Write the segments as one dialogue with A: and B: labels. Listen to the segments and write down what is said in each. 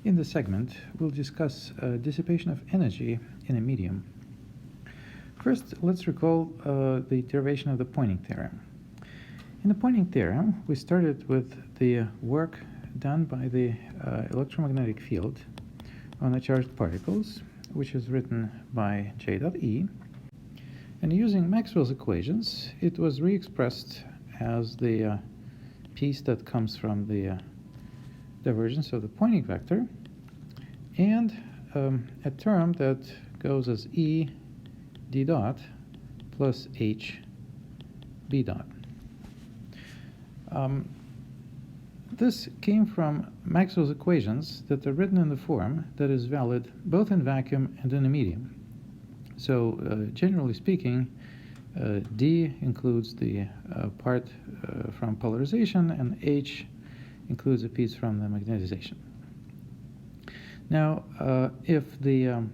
A: In this segment, we'll discuss dissipation of energy in a medium. First, let's recall the derivation of the Poynting theorem. In the Poynting theorem, we started with the work done by the electromagnetic field on the charged particles, which is written by J dot E. And using Maxwell's equations, it was re-expressed as the piece that comes from the divergence of the Poynting vector, and a term that goes as E d dot plus H b dot. This came from Maxwell's equations that are written in the form that is valid both in vacuum and in a medium. So generally speaking, D includes the part from polarization, and H includes a piece from the magnetization. Now, if the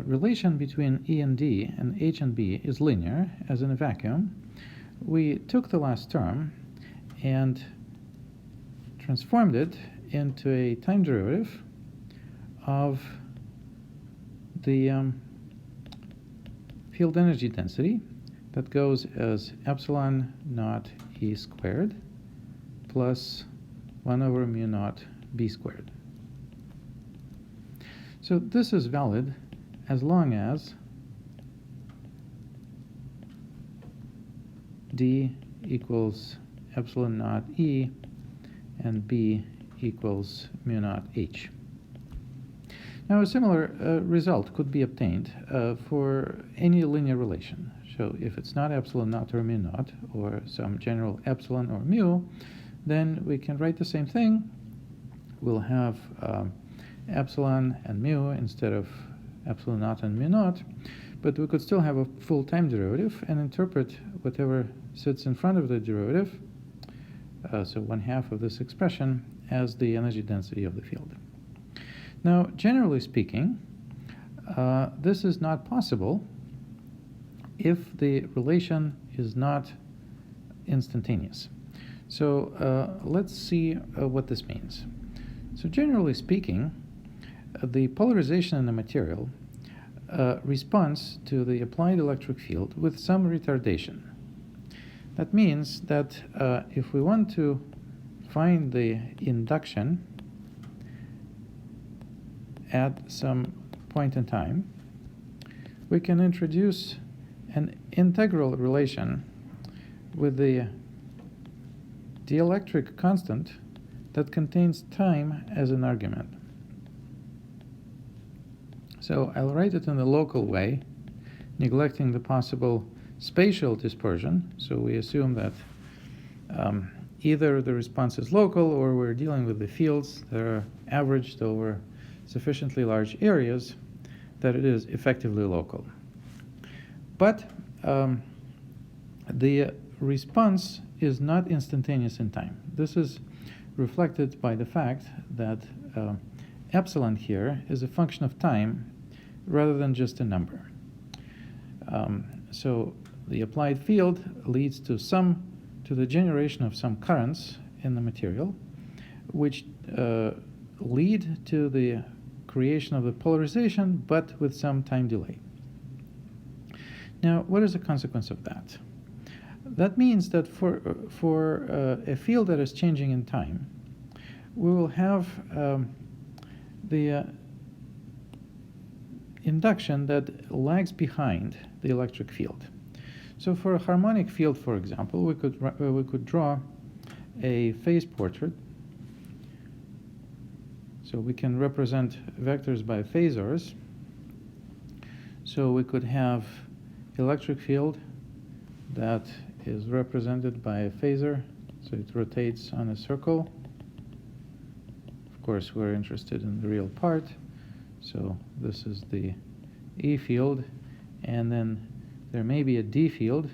A: relation between E and D and H and B is linear, as in a vacuum, we took the last term and transformed it into a time derivative of the field energy density that goes as epsilon naught E squared plus 1 over mu naught B squared. So this is valid as long as D equals epsilon naught E and B equals mu naught H. Now a similar result could be obtained for any linear relation. So if it's not epsilon naught or mu naught, or some general epsilon or mu, then we can write the same thing. We'll have epsilon and mu instead of epsilon naught and mu naught, but we could still have a full time derivative and interpret whatever sits in front of the derivative, so 1/2 of this expression, as the energy density of the field. Now, generally speaking, this is not possible if the relation is not instantaneous. So let's see what this means. So generally speaking, the polarization in the material responds to the applied electric field with some retardation. That means that if we want to find the induction at some point in time, we can introduce an integral relation with the dielectric constant that contains time as an argument. So I'll write it in the local way, neglecting the possible spatial dispersion. So we assume that either the response is local or we're dealing with the fields that are averaged over sufficiently large areas that it is effectively local. But the response is not instantaneous in time. This is reflected by the fact that epsilon here is a function of time rather than just a number. So the applied field leads to the generation of some currents in the material, which lead to the creation of the polarization, but with some time delay. Now, what is the consequence of that? That means that for a field that is changing in time, we will have the induction that lags behind the electric field. So for a harmonic field, for example, we could draw a phase portrait. So we can represent vectors by phasors. So we could have electric field that is represented by a phasor, so it rotates on a circle. Of course, we're interested in the real part, so this is the E field, and then there may be a D field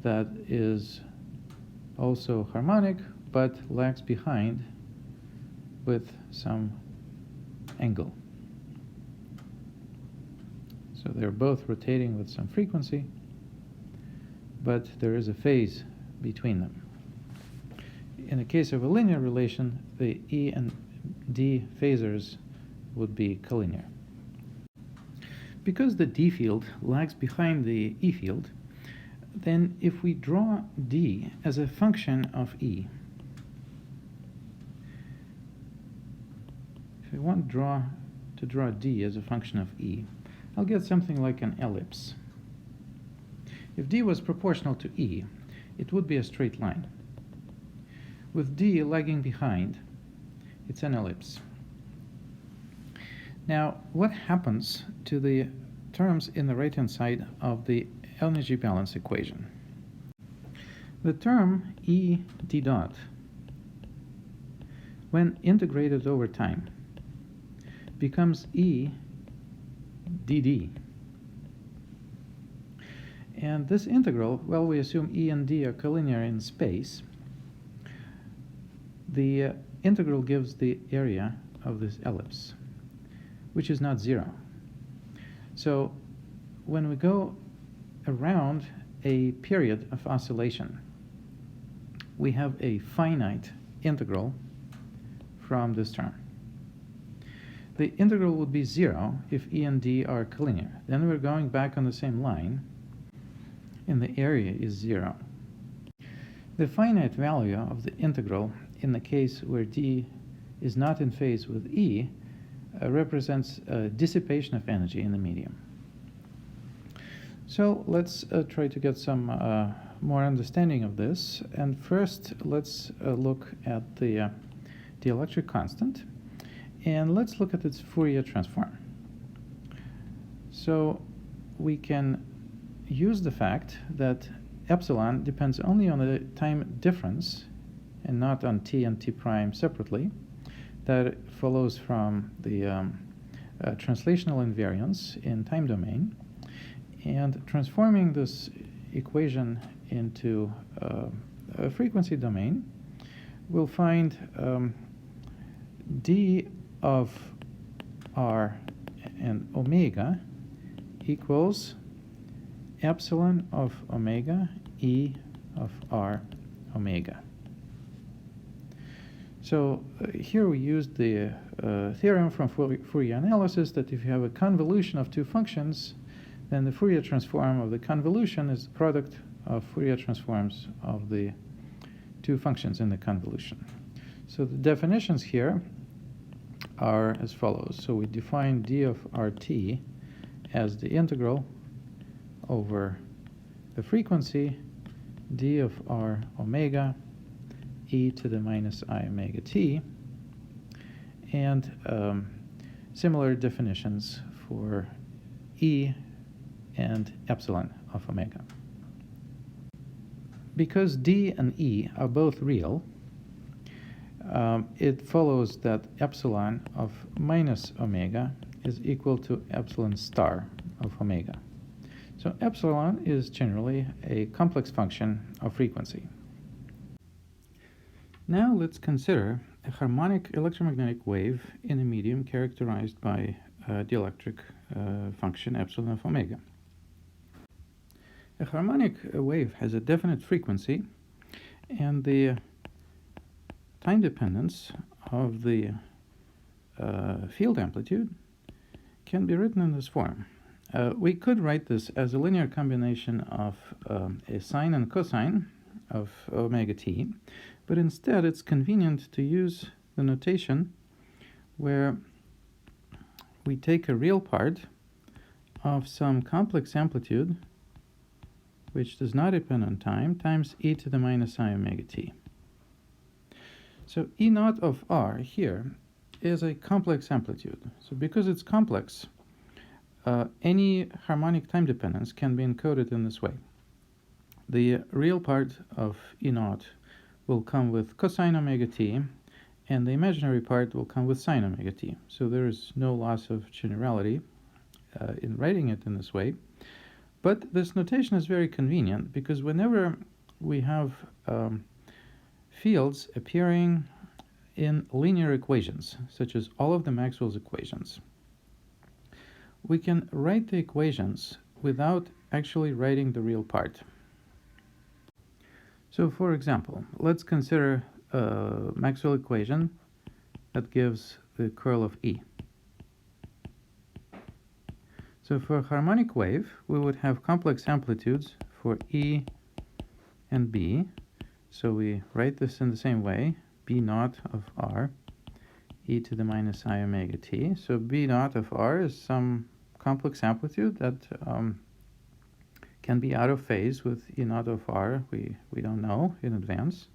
A: that is also harmonic, but lags behind with some angle. So they're both rotating with some frequency, but there is a phase between them. In the case of a linear relation, the E and D phasors would be collinear. Because the D field lags behind the E field, then if we draw D as a function of E, if I want to draw D as a function of E, I'll get something like an ellipse. If D was proportional to E, it would be a straight line. With D lagging behind, it's an ellipse. Now, what happens to the terms in the right-hand side of the energy balance equation? The term E d dot, when integrated over time, becomes E dd. And this integral, well, we assume E and D are collinear in space. The integral gives the area of this ellipse, which is not zero. So when we go around a period of oscillation, we have a finite integral from this term. The integral would be zero if E and D are collinear. Then we're going back on the same line, and the area is zero. The finite value of the integral in the case where D is not in phase with E represents dissipation of energy in the medium. So let's try to get some more understanding of this. And first, let's look at the dielectric constant. And let's look at its Fourier transform. So we can use the fact that epsilon depends only on the time difference and not on t and t prime separately. That follows from the translational invariance in time domain. And transforming this equation into a frequency domain, we'll find d of r and omega equals epsilon of omega e of r omega. So here we used the theorem from Fourier analysis that if you have a convolution of two functions, then the Fourier transform of the convolution is the product of Fourier transforms of the two functions in the convolution. So the definitions here are as follows. So we define d of rt as the integral over the frequency d of r omega e to the minus I omega t, and similar definitions for e and epsilon of omega. Because d and e are both real, it follows that epsilon of minus omega is equal to epsilon star of omega. So epsilon is generally a complex function of frequency. Now let's consider a harmonic electromagnetic wave in a medium characterized by a dielectric function epsilon of omega. A harmonic wave has a definite frequency, and the time dependence of the field amplitude can be written in this form. We could write this as a linear combination of a sine and cosine of omega t, but instead it's convenient to use the notation where we take a real part of some complex amplitude which does not depend on time times e to the minus I omega t. So E naught of r here is a complex amplitude. So because it's complex, any harmonic time dependence can be encoded in this way. The real part of E naught will come with cosine omega t, and the imaginary part will come with sine omega t. So there is no loss of generality in writing it in this way. But this notation is very convenient because whenever we have fields appearing in linear equations, such as all of the Maxwell's equations, we can write the equations without actually writing the real part. So for example, let's consider a Maxwell equation that gives the curl of E. So for a harmonic wave, we would have complex amplitudes for E and B. So we write this in the same way, B naught of R, e to the minus I omega t. So B naught of R is some complex amplitude that can be out of phase with E naught of R. We don't know in advance.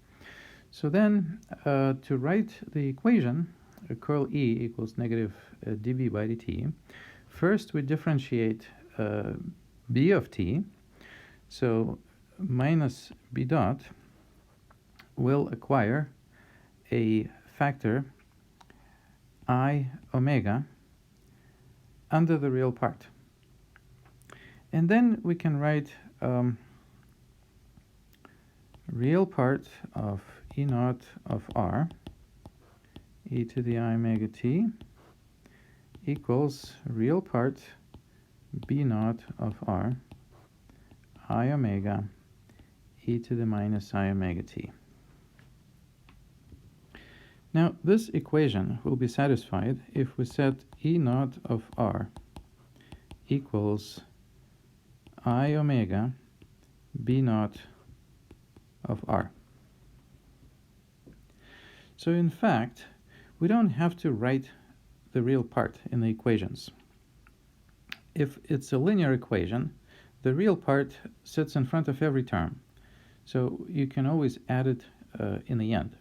A: So then to write the equation, curl E equals negative dB by dt, first we differentiate B of t. So minus B dot will acquire a factor I omega under the real part. And then we can write real part of E naught of R, e to the I omega t, equals real part B naught of R, I omega, e to the minus I omega t. Now, this equation will be satisfied if we set E naught of R equals I omega B naught of R. So in fact, we don't have to write the real part in the equations. If it's a linear equation, the real part sits in front of every term. So you can always add it in the end.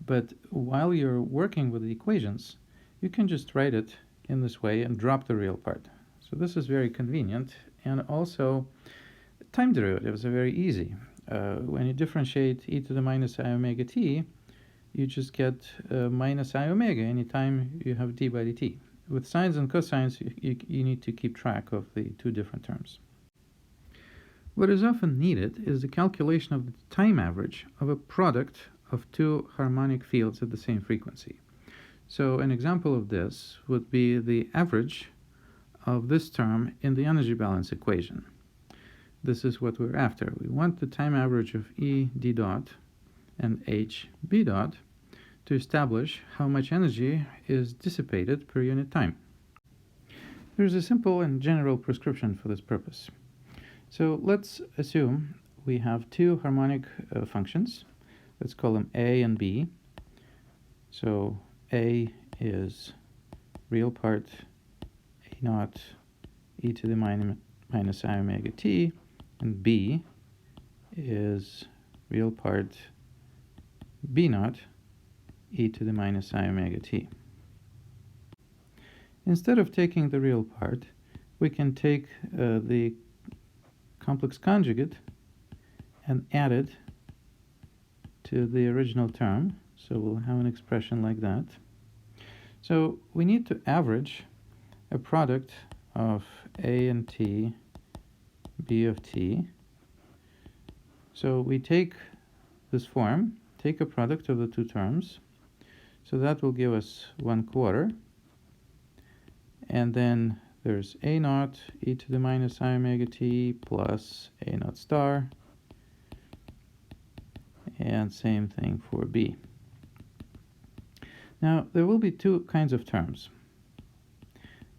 A: But while you're working with the equations, you can just write it in this way and drop the real part. So this is very convenient. And also, time derivatives are very easy. When you differentiate e to the minus I omega t, you just get minus I omega anytime you have d by dt. With sines and cosines, you need to keep track of the two different terms. What is often needed is the calculation of the time average of a product of two harmonic fields at the same frequency. So an example of this would be the average of this term in the energy balance equation. This is what we're after. We want the time average of E d dot and H b dot to establish how much energy is dissipated per unit time. There's a simple and general prescription for this purpose. So let's assume we have two harmonic functions. Let's call them A and B. So A is real part A naught e to the minus I omega t, and B is real part B naught e to the minus I omega t. Instead of taking the real part, we can take the complex conjugate and add it to the original term. So we'll have an expression like that. So we need to average a product of A and T, B of T. So we take this form, take a product of the two terms. So that will give us 1/4. And then there's A naught e to the minus I omega t plus A naught star. And same thing for B. Now, there will be two kinds of terms.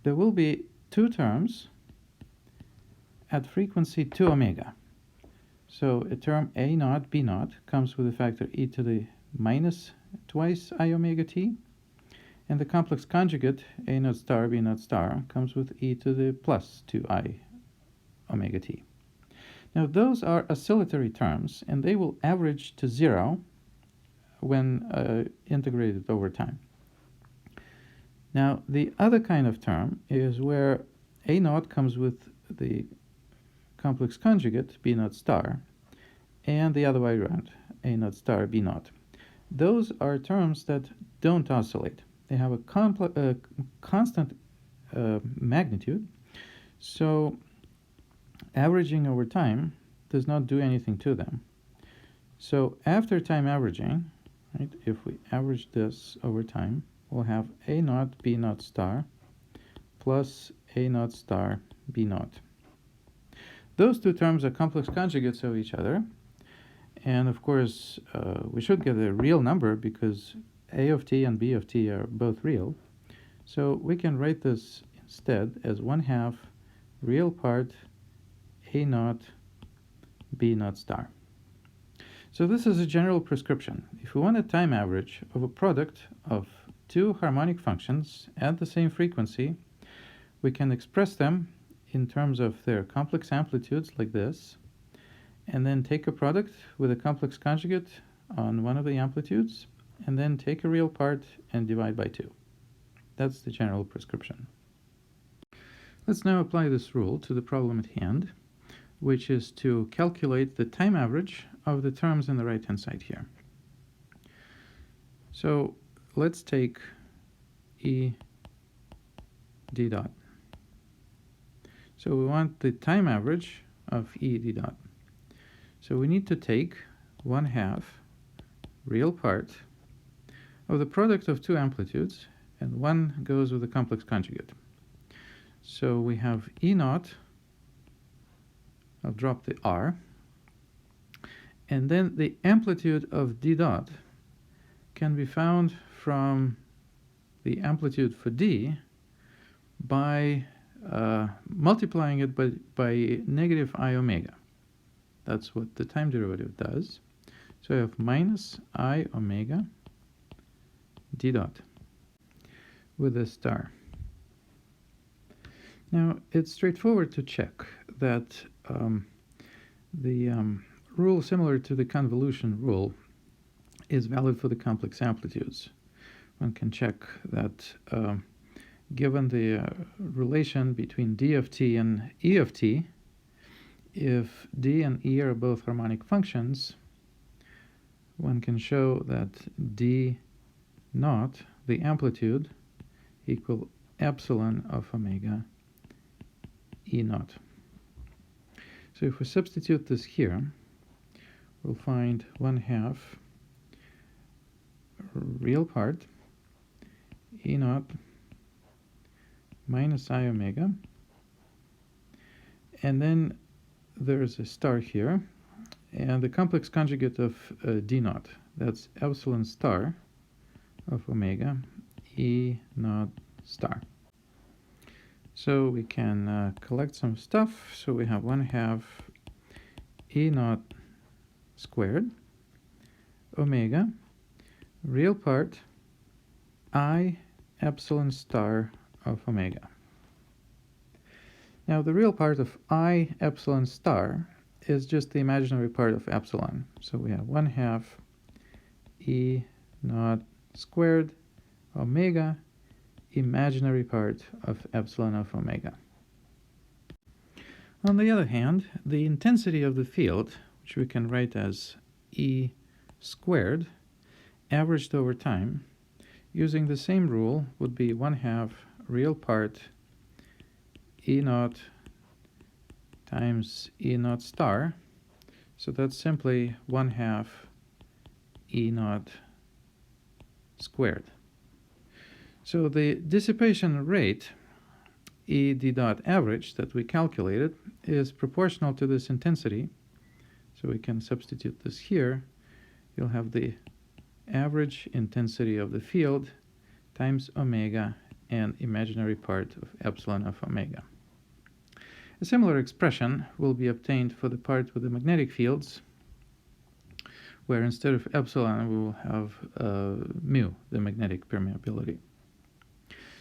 A: There will be two terms at frequency 2 omega. So a term A naught, B naught comes with a factor e to the minus twice I omega t, and the complex conjugate A naught star, B naught star comes with e to the plus 2I omega t. Now those are oscillatory terms, and they will average to 0 when integrated over time. Now the other kind of term is where A naught comes with the complex conjugate B naught star, and the other way around, A naught star, B naught. Those are terms that don't oscillate. They have a constant magnitude, so averaging over time does not do anything to them. So after time averaging, right, if we average this over time, we'll have A naught, B naught star plus A naught star, B naught. Those two terms are complex conjugates of each other. And of course, we should get a real number because A of t and b of t are both real, so we can write this instead as 1/2 real part A naught B naught star. So this is a general prescription. If we want a time average of a product of two harmonic functions at the same frequency, we can express them in terms of their complex amplitudes like this, and then take a product with a complex conjugate on one of the amplitudes, and then take a real part and divide by 2. That's the general prescription. Let's now apply this rule to the problem at hand, which is to calculate the time average of the terms on the right-hand side here. So let's take E d dot. So we want the time average of E d dot. So we need to take 1/2 real part of the product of two amplitudes, and one goes with a complex conjugate. So we have E naught, I'll drop the R, and then the amplitude of D dot can be found from the amplitude for D by multiplying it by negative I omega. That's what the time derivative does. So I have minus I omega D dot with a star. Now, it's straightforward to check that the rule similar to the convolution rule is valid for the complex amplitudes. One can check that given the relation between d of t and e of t, if d and e are both harmonic functions, one can show that d naught, the amplitude, equal epsilon of omega E naught. So if we substitute this here, we'll find 1/2 real part E naught minus I omega, and then there's a star here, and the complex conjugate of D naught, that's epsilon star of omega E naught star. So we can collect some stuff. So we have 1/2 E naught squared omega real part I epsilon star of omega. Now the real part of I epsilon star is just the imaginary part of epsilon. So we have 1/2 E naught squared omega imaginary part of epsilon of omega. On the other hand, the intensity of the field, which we can write as E squared, averaged over time, using the same rule, would be 1/2 real part E naught times E naught star. So that's simply 1/2 E naught squared. So the dissipation rate, E d dot average, that we calculated is proportional to this intensity. So we can substitute this here. You'll have the average intensity of the field times omega and imaginary part of epsilon of omega. A similar expression will be obtained for the part with the magnetic fields, where instead of epsilon we will have mu, the magnetic permeability.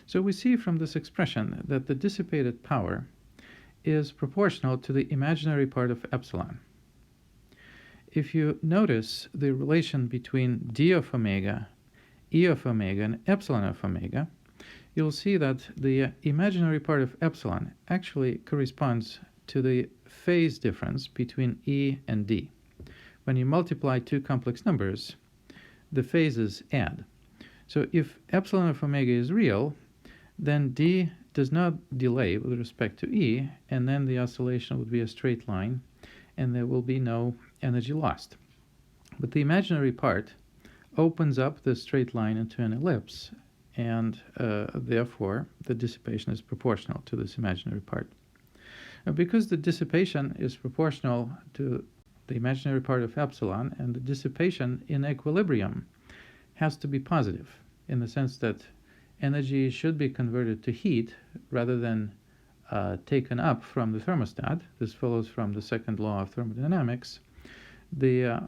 A: So we see from this expression that the dissipated power is proportional to the imaginary part of epsilon. If you notice the relation between d of omega, e of omega, and epsilon of omega, you'll see that the imaginary part of epsilon actually corresponds to the phase difference between e and d. When you multiply two complex numbers, the phases add. So if epsilon of omega is real, then d does not delay with respect to e, and then the oscillation would be a straight line, and there will be no energy lost. But the imaginary part opens up the straight line into an ellipse, and therefore the dissipation is proportional to this imaginary part. Now, because the dissipation is proportional to the imaginary part of epsilon, and the dissipation in equilibrium has to be positive, in the sense that energy should be converted to heat rather than taken up from the thermostat. This follows from the second law of thermodynamics. The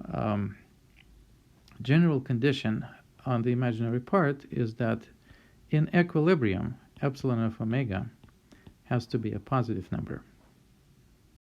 A: general condition on the imaginary part is that in equilibrium, epsilon of omega has to be a positive number.